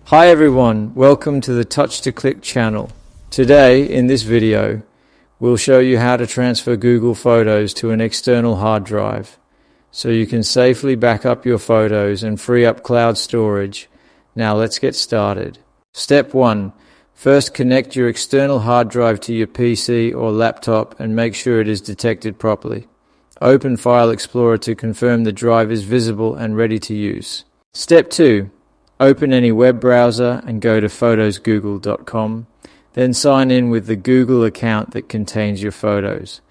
Hi everyone, welcome to the Touch to Click channel. Today, in this video, we'll show you how to transfer Google Photos to an external hard drive so you can safely back up your photos and free up cloud storage. Now let's get started. Step 1. First, connect your external hard drive to your PC or laptop and make sure it is detected properly. Open File Explorer to confirm the drive is visible and ready to use. Step 2. Open any web browser and go to photosgoogle.com. Then sign in with the Google account that contains your photos.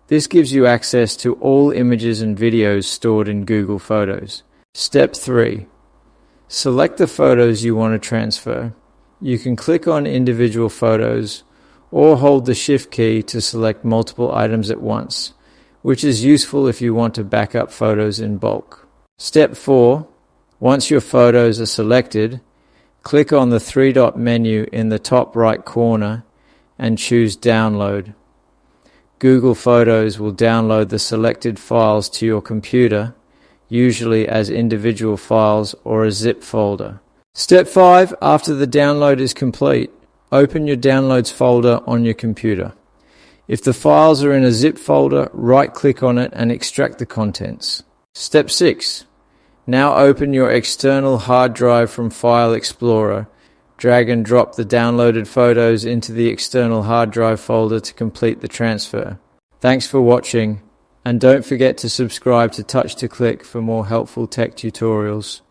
This gives you access to all images and videos stored in Google Photos. Step 3. Select the photos you want to transfer. You can click on individual photos or hold the Shift key to select multiple items at once, which is useful if you want to back up photos in bulk. Step 4. Once your photos are selected, click on the three-dot menu in the top right corner and choose Download. Google Photos will download the selected files to your computer, usually as individual files or a zip folder. Step 5. After the download is complete, open your Downloads folder on your computer. If the files are in a zip folder, right-click on it and extract the contents. Step 6. Now open your external hard drive from File Explorer. Drag and drop the downloaded photos into the external hard drive folder to complete the transfer. Thanks for watching, and don't forget to subscribe to Touch to Click for more helpful tech tutorials.